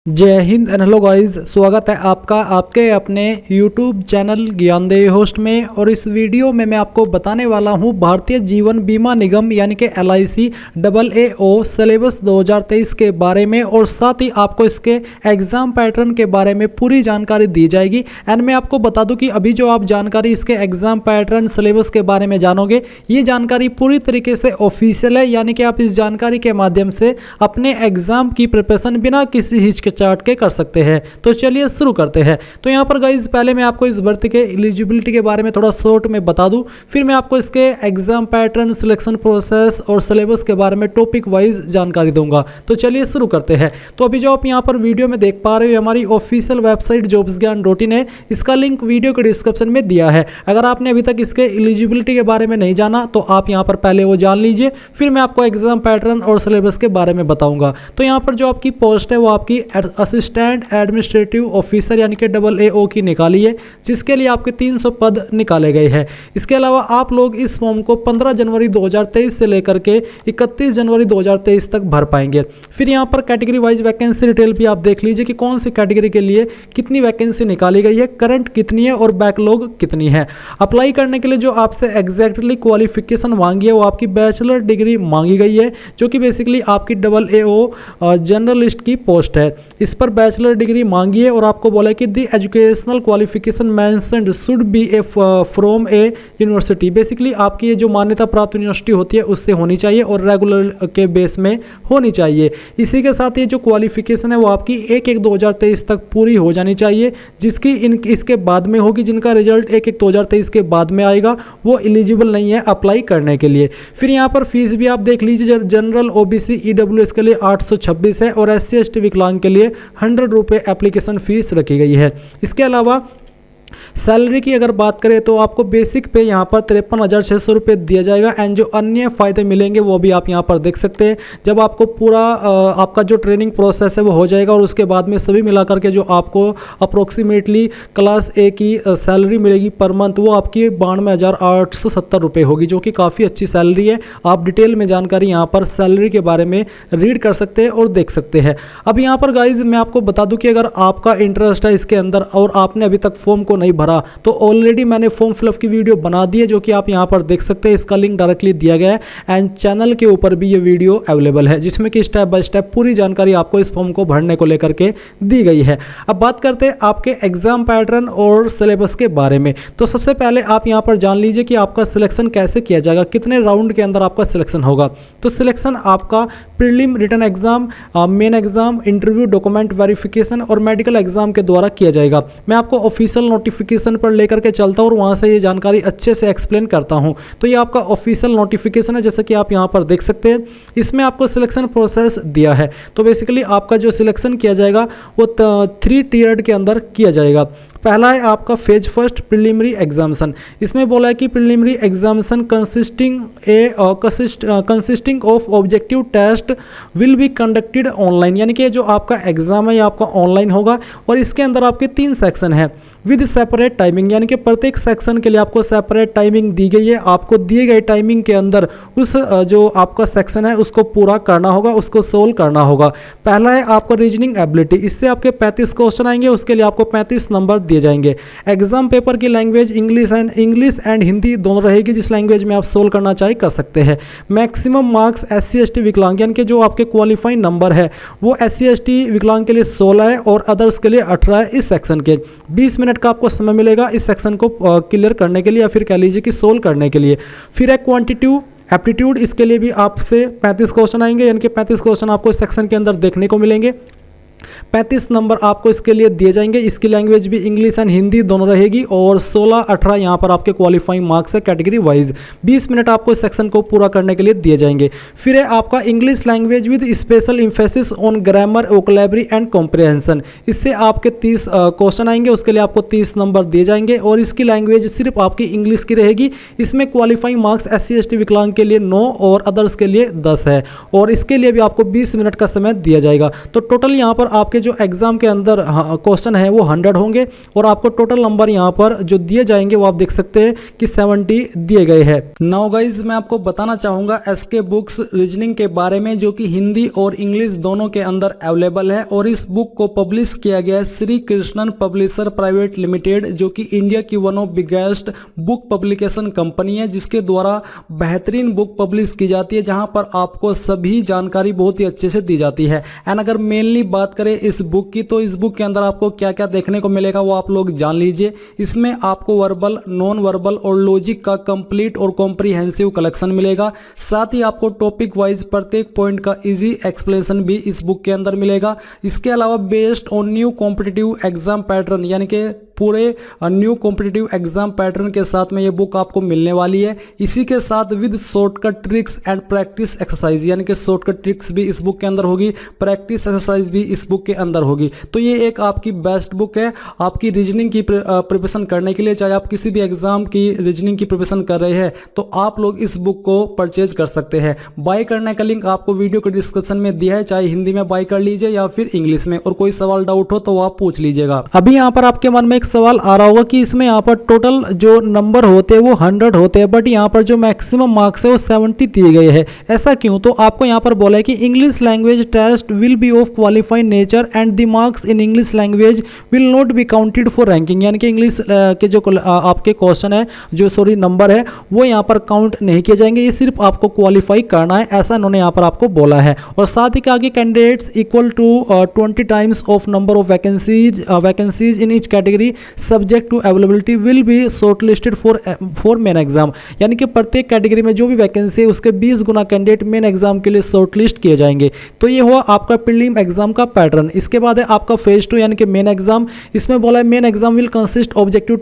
जय Hind and hello guys, स्वागत है आपका आपके अपने YouTube चैनल ज्ञानदेव होस्ट में। और इस वीडियो में मैं आपको बताने वाला हूं भारतीय जीवन बीमा निगम यानी कि LIC AAO सिलेबस 2023 के बारे में, और साथ ही आपको इसके एग्ज़ाम पैटर्न के बारे में पूरी जानकारी दी जाएगी। एंड मैं आपको बता दूं कि अभी जो आप जानकारी इसके एग्ज़ाम पैटर्न सिलेबस के बारे में जानोगे, ये जानकारी पूरी तरीके से ऑफिशियल है, यानी कि आप इस जानकारी के माध्यम से अपने एग्ज़ाम की प्रिपरेशन बिना किसी हिचकिचाहट के कर सकते हैं। तो चलिए शुरू करते हैं। तो यहाँ पर गाइज पहले मैं आपको इस भर्ती के एलिजिबिलिटी के बारे में थोड़ा शॉर्ट में बता दूं, फिर मैं आपको इसके एग्जाम पैटर्न, सिलेक्शन प्रोसेस और सिलेबस के बारे में टॉपिक वाइज जानकारी दूंगा। तो चलिए शुरू करते हैं। तो अभी जो आप यहाँ पर वीडियो में देख पा रहे हो, हमारी ऑफिशियल वेबसाइट jobsgyan.in है। इसका लिंक वीडियो के डिस्क्रिप्शन में दिया है। अगर आपने अभी तक इसके एलिजिबिलिटी के बारे में नहीं जाना तो आप यहाँ पर पहले वो जान लीजिए, फिर मैं आपको एग्जाम पैटर्न और सिलेबस के बारे में बताऊंगा। तो यहाँ पर जो आपकी पोस्ट है वो आपकी असिस्टेंट एडमिनिस्ट्रेटिव ऑफिसर यानी कि AAO की निकाली है, जिसके लिए आपके 300 पद निकाले गए हैं। इसके अलावा आप लोग इस फॉर्म को 15 जनवरी 2023 से लेकर के 31 जनवरी 2023 तक भर पाएंगे। फिर यहाँ पर कैटेगरी वाइज वैकेंसी डिटेल भी आप देख लीजिए कि कौन सी कैटेगरी के लिए कितनी वैकेंसी निकाली गई है, करंट कितनी है और बैकलॉग कितनी है। अप्लाई करने के लिए जो आपसे एग्जैक्टली क्वालिफिकेशन मांगी है वो आपकी बैचलर डिग्री मांगी गई है, जो कि बेसिकली आपकी AAO जर्नलिस्ट की पोस्ट है। इस पर बैचलर डिग्री मांगी है और आपको बोला है कि the educational qualification mentioned should be a from a university. Basically आपकी ये जो मान्यता प्राप्त यूनिवर्सिटी होती है उससे होनी चाहिए और रेगुलर के बेस में होनी चाहिए। इसी के साथ ये जो क्वालिफिकेशन है वो आपकी 1/1/2023 तक पूरी हो जानी चाहिए, जिसकी इसके बाद में होगी। जिनका रिजल्ट 1/1/2023 के बाद में आएगा वो एलिजिबल नहीं है अप्लाई करने के लिए। फिर यहाँ पर फीस भी आप देख लीजिए, जनरल OBC EWS के लिए 826 है और SC ST विकलांग के लिए 100 रुपये एप्लीकेशन फीस रखी गई है। इसके अलावा सैलरी की अगर बात करें तो आपको बेसिक पे यहाँ पर 53,600 रुपये दिया जाएगा। एंड जो अन्य फ़ायदे मिलेंगे वो भी आप यहाँ पर देख सकते हैं। जब आपको पूरा आपका जो ट्रेनिंग प्रोसेस है वो हो जाएगा और उसके बाद में सभी मिलाकर के जो आपको अप्रोक्सीमेटली क्लास A की सैलरी मिलेगी पर मंथ, वो आपकी 92,870 रुपये होगी, जो कि काफ़ी अच्छी सैलरी है। आप डिटेल में जानकारी यहाँ पर सैलरी के बारे में रीड कर सकते हैं और देख सकते हैं। अब यहाँ पर गाइज मैं आपको बता दूँ कि अगर आपका इंटरेस्ट है इसके अंदर और आपने अभी तक फॉर्म को नहीं भरा तो ऑलरेडी मैंने फॉर्म फिलअप की वीडियो बना दी है, जो कि आप यहां पर देख सकते हैं। इसका लिंक डायरेक्टली दिया गया है एंड चैनल के ऊपर भी ये वीडियो अवेलेबल है, जिसमें कि स्टेप बाय स्टेप पूरी जानकारी आपको इस फॉर्म को भरने को लेकर के दी गई है। अब बात करते हैं आपके एग्जाम पैटर्न और सिलेबस के बारे में। तो सबसे पहले आप यहां पर जान लीजिए कि आपका सिलेक्शन कैसे किया जाएगा, कितने राउंड के अंदर आपका सिलेक्शन होगा। तो सिलेक्शन आपका prelim, written exam, main exam, interview, document verification और मेडिकल एग्जाम के द्वारा किया जाएगा। मैं आपको ऑफिशियल नोटिफिकेशन पर लेकर के चलता हूँ और वहाँ से ये जानकारी अच्छे से एक्सप्लेन करता हूँ। तो ये आपका ऑफिशियल नोटिफिकेशन है, जैसा कि आप यहाँ पर देख सकते हैं। इसमें आपको सिलेक्शन प्रोसेस दिया है। तो बेसिकली आपका जो सिलेक्शन किया जाएगा वो 3 टीयर्ड के अंदर किया जाएगा। पहला है आपका फेज फर्स्ट प्रिलिमिनरी एग्जामिनेशन। इसमें बोला है कि preliminary examination consisting of objective test will be conducted online, यानी कि जो आपका एग्जाम है ये आपका ऑनलाइन होगा। और इसके अंदर आपके 3 सेक्शन है विद सेपरेट टाइमिंग, यानी कि प्रत्येक सेक्शन के लिए आपको सेपरेट टाइमिंग दी गई है। आपको दिए गए टाइमिंग के अंदर उस जो आपका सेक्शन है उसको पूरा करना होगा, उसको सोल्व करना होगा। पहला है आपका रीजनिंग एबिलिटी। इससे आपके 35 क्वेश्चन आएंगे, उसके लिए आपको 35 नंबर दिए जाएंगे। एग्जाम पेपर की लैंग्वेज इंग्लिश एंड हिंदी दोनों रहेगी, जिस लैंग्वेज में आप सोल्व करना चाहे कर सकते हैं। मैक्सिमम मार्क्स SC ST विकलांग, यानी कि जो आपके क्वालिफाइंग नंबर है वो SC ST विकलांग के लिए 16 है और अदर्स के लिए 18 है। इस सेक्शन के 20 मिनट का आपको समय मिलेगा इस सेक्शन को क्लियर करने के लिए, या फिर कह लीजिए कि सोल्व करने के लिए। फिर है क्वांटिटिव एप्टीट्यूड। इसके लिए भी आपसे 35 क्वेश्चन आएंगे, यानी कि 35 क्वेश्चन आपको इस सेक्शन के अंदर देखने को मिलेंगे। 35 नंबर आपको इसके लिए दिए जाएंगे। इसकी लैंग्वेज भी इंग्लिश एंड हिंदी दोनों रहेगी और 16-18 यहाँ पर आपके क्वालिफाइंग मार्क्स है कैटेगरी वाइज। 20 मिनट आपको इस सेक्शन को पूरा करने के लिए दिए जाएंगे। फिर है आपका English language with special emphasis on grammar, vocabulary and comprehension. इससे आपके 30 क्वेश्चन आएंगे, उसके लिए आपको 30 नंबर दिए जाएंगे और इसकी लैंग्वेज सिर्फ आपकी इंग्लिश की रहेगी। इसमें क्वालिफाइंग मार्क्स SC ST विकलांग के लिए 9 और अदर्स के लिए 10 है और इसके लिए भी आपको 20 मिनट का समय दिया जाएगा। तो टोटल यहाँ पर पर आपके जो एग्जाम के अंदर क्वेश्चन है वो 100 होंगे और आपको टोटल नंबर यहाँ पर जो दिए जाएंगे वो आप देख सकते हैं कि 70 दिए गए हैं। नाउ गाइज मैं आपको बताना चाहूंगा एसके बुक्स रीजनिंग के बारे में, जो कि हिंदी और इंग्लिश दोनों के अंदर अवेलेबल है। और इस बुक को पब्लिश किया गया है Shri Krishnan publisher private limited, जो कि इंडिया की one of biggest book publication company है, जिसके द्वारा बेहतरीन बुक पब्लिश की जाती है, जहां पर आपको सभी जानकारी बहुत ही अच्छे से दी जाती है। एंड अगर मेनली बात करें इस बुक की, तो इस बुक के अंदर आपको क्या क्या देखने को मिलेगा वो आप लोग जान लीजिए। इसमें आपको वर्बल, नॉन वर्बल और लॉजिक का कंप्लीट और कॉम्प्रिहेंसिव कलेक्शन मिलेगा। साथ ही आपको टॉपिक वाइज प्रत्येक पॉइंट का इजी एक्सप्लेनेशन भी इस बुक के अंदर मिलेगा। इसके अलावा based on new competitive exam pattern, यानी कि पूरे न्यू कॉम्पिटिटिव एग्जाम पैटर्न के साथ में ये बुक आपको मिलने वाली है। इसी के साथ with shortcut tricks and practice exercise, यानी कि शॉर्टकट ट्रिक्स भी इस बुक के अंदर होगी, प्रैक्टिस एक्सरसाइज भी इस बुक के अंदर होगी। तो ये एक आपकी बेस्ट बुक है आपकी रीजनिंग की प्रिपरेशन करने के लिए। चाहे आप किसी भी एग्जाम की रीजनिंग की प्रिपरेशन कर रहे हैं तो आप लोग इस बुक को परचेज कर सकते हैं। बाय करने का लिंक आपको वीडियो के डिस्क्रिप्शन में दिया है, चाहे हिंदी में बाय कर लीजिए या फिर इंग्लिश में। और कोई सवाल डाउट हो तो आप पूछ लीजिएगा। अभी यहाँ पर आपके मन में एक सवाल आ रहा होगा कि इसमें यहाँ पर टोटल जो नंबर होते हैं वो 100 होते हैं, बट यहाँ पर जो मैक्सिमम मार्क्स है वो 70 दिए गए हैं, ऐसा क्यों? तो आपको यहाँ पर बोला है कि English language test will be of qualified nature and the marks in English language will not be counted for ranking, यानी कि इंग्लिश के जो आपके क्वेश्चन है, जो नंबर है वो यहाँ पर काउंट नहीं किए जाएंगे, ये सिर्फ आपको क्वालिफाई करना है, ऐसा इन्होंने यहाँ पर आपको बोला है। और साथ ही आगे candidates equal to 20 times of number of vacancies in each category subject to availability will be shortlisted for main exam, यानी कि प्रत्येक कैटेगरी में जो भी वैकेंसी है उसके 20 गुना कैंडिडेट मेन एग्जाम के लिए शॉर्टलिस्ट किए जाएंगे। तो ये हुआ आपका प्रीलिम एग्जाम का पैटर्न। इसके बाद है आपका फेज 2 यानी कि मेन एग्जाम। इसमें बोला है main exam will consist objective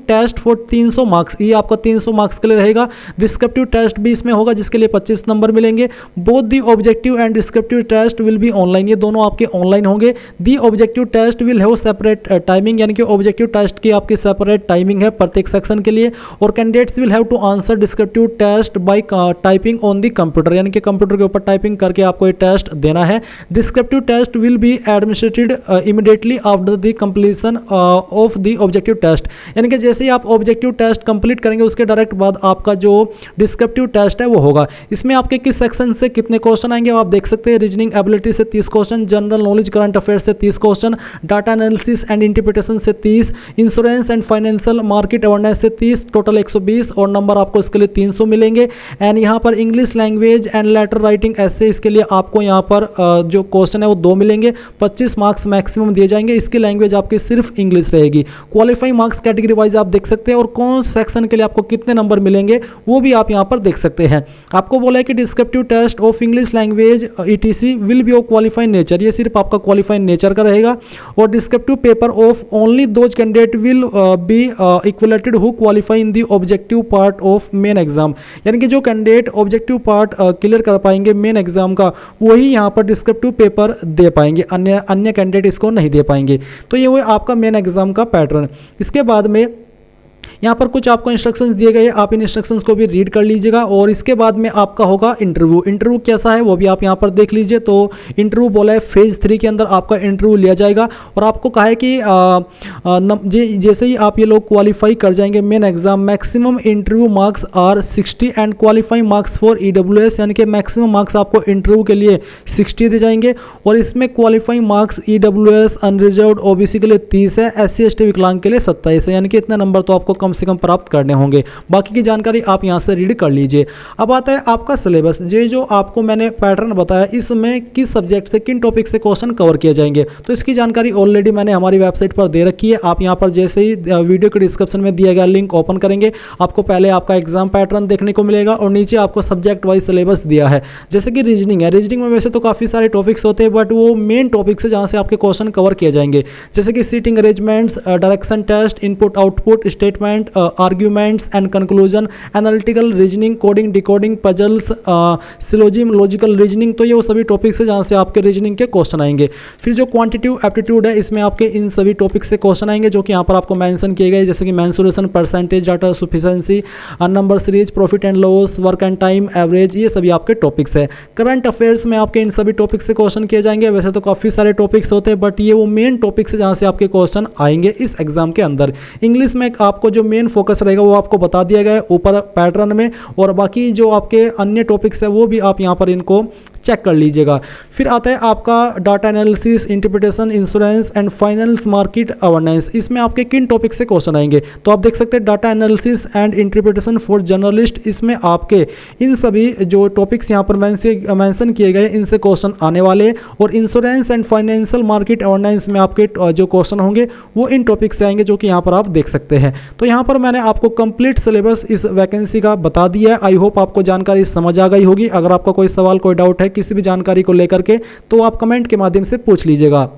test for 300 marks, ये आपका 300 मार्क्स के लिए रहेगा। डिस्क्रिप्टिव टेस्ट भी इसमें होगा जिसके लिए 25 नंबर मिलेंगे। Both the objective and descriptive test will be online, ये दोनों आपके ऑनलाइन होंगे। The objective test will have separate timing, यानी कि ऑब्जेक्टिव टेस्ट की आपकी सेपरेट टाइमिंग है प्रत्येक सेक्शन के लिए। और candidates will have to answer descriptive test by typing on the computer, यानी कि कंप्यूटर के ऊपर टाइपिंग करके आपको ये टेस्ट देना है। Descriptive test will be administrated immediately after the completion of the objective test, यानी कि जैसे ही आप ऑब्जेक्टिव टेस्ट कंप्लीट करेंगे उसके डायरेक्ट बाद आपका जो डिस्क्रिप्टिव टेस्ट है वो होगा। इसमें आपके किस सेक्शन से कितने क्वेश्चन आएंगे आप देख सकते हैं। रीजनिंग एबिलिटी से 30 question, general knowledge current affairs से 30 question, data analysis and interpretation से 30, insurance and financial market awareness से 30, टोटल 120 और नंबर आपको इसके लिए 300 मिलेंगे। एंड यहाँ पर English language and later writing ऐसे इसके लिए आपको यहाँ पर जो क्वेश्चन है वो 2 मिलेंगे, 25 मार्क्स मैक्सिमम दिए जाएंगे। इसकी लैंग्वेज आपकी सिर्फ इंग्लिश रहेगी। क्वालिफाइंग मार्क्स कैटेगरी वाइज आप देख सकते हैं और कौन सेक्शन के लिए आपको कितने नंबर मिलेंगे वो भी आप यहाँ पर देख सकते हैं। आपको बोला है कि descriptive test of English language ETC will be of qualified nature, ये सिर्फ आपका क्वालिफाइड नेचर का रहेगा। और descriptive paper of only those candidate will be evaluated who qualify in the objective part of main exam, यानी कि जो candidate objective part clear कर पाएंगे मेन एग्जाम का वही यहाँ पर डिस्क्रिप्टिव पेपर दे पाएंगे, अन्य कैंडिडेट इसको नहीं दे पाएंगे। तो ये हुआ आपका मेन एग्जाम का पैटर्न। इसके बाद में यहाँ पर कुछ आपको इंस्ट्रक्शंस दिए गए, आप इन इंस्ट्रक्शंस को भी रीड कर लीजिएगा। और इसके बाद में आपका होगा इंटरव्यू कैसा है वो भी आप यहाँ पर देख लीजिए। तो इंटरव्यू बोला है फेज 3 के अंदर आपका इंटरव्यू लिया जाएगा और आपको कहा है कि जैसे ही आप ये लोग क्वालिफाई कर जाएंगे main exam, maximum interview marks are 60 and qualifying marks for EWS, यानी कि मैक्सिमम मार्क्स आपको इंटरव्यू के लिए 60 दिए जाएंगे। और इसमें qualifying marks EWS unreserved OBC के लिए 30 है, SC ST विकलांग के लिए 27 है, यानी कि इतने नंबर तो आपको कम से कम प्राप्त करने होंगे। बाकी की जानकारी आप यहां से रीड कर लीजिए। अब आता है आपका सिलेबस, ये जो आपको मैंने पैटर्न बताया इसमें किस सब्जेक्ट से किन टॉपिक से क्वेश्चन कवर किए जाएंगे, तो इसकी जानकारी ऑलरेडी मैंने हमारी वेबसाइट पर दे रखी है। आप यहां पर जैसे ही वीडियो के डिस्क्रिप्शन में दिया गया लिंक ओपन करेंगे आपको पहले आपका एग्जाम पैटर्न देखने को मिलेगा और नीचे आपको सब्जेक्ट वाइज सिलेबस दिया है। जैसे कि रीजनिंग है, रीजनिंग में वैसे तो काफ़ी सारे टॉपिक्स होते हैं बट वो मेन टॉपिक्स है जहाँ से आपके क्वेश्चन कवर किए जाएंगे, जैसे कि seating arrangements, direction test, input output statement, statement, arguments and conclusion, analytical reasoning, coding, decoding, puzzles, syllogism, logical reasoning. तो ये वो सभी टॉपिक्स है जहाँ से आपके रीजनिंग के क्वेश्चन आएंगे। फिर जो क्वांटिटेटिव एप्टीट्यूड है, इसमें आपके इन सभी टॉपिक से क्वेश्चन आएंगे जो कि यहाँ पर आपको मेंशन किए गए, जैसे कि mensuration, percentage, data sufficiency, number series, profit and loss, work and time, average, ये सभी आपके टॉपिक्स है। करंट अफेयर्स में आपके इन सभी टॉपिक से क्वेश्चन किए जाएंगे। वैसे तो काफ़ी सारे टॉपिक्स होते हैं बट ये वो मेन टॉपिक्स है जहाँ से आपके क्वेश्चन आएंगे इस एग्जाम के अंदर। इंग्लिश में आपको जो मेन फोकस रहेगा वो आपको बता दिया गया है ऊपर पैटर्न में, और बाकी जो आपके अन्य टॉपिक्स है वो भी आप यहाँ पर इनको चेक कर लीजिएगा। फिर आता है आपका data analysis, interpretation, insurance and finance market awareness. इसमें आपके किन टॉपिक से क्वेश्चन आएंगे, तो आप देख सकते हैं data analysis and interpretation for journalist. इसमें आपके इन सभी जो टॉपिक्स यहाँ पर मेंशन किए गए इनसे क्वेश्चन आने वाले। और insurance and financial market awareness में आपके जो क्वेश्चन होंगे वो इन टॉपिक से आएंगे जो कि यहाँ पर आप देख सकते हैं। तो यहाँ पर मैंने आपको कंप्लीट सिलेबस इस वैकेंसी का बता दिया है। आई होप आपको जानकारी समझ आ गई होगी। अगर आपका कोई सवाल, कोई डाउट है किसी भी जानकारी को लेकर के, तो आप कमेंट के माध्यम से पूछ लीजिएगा।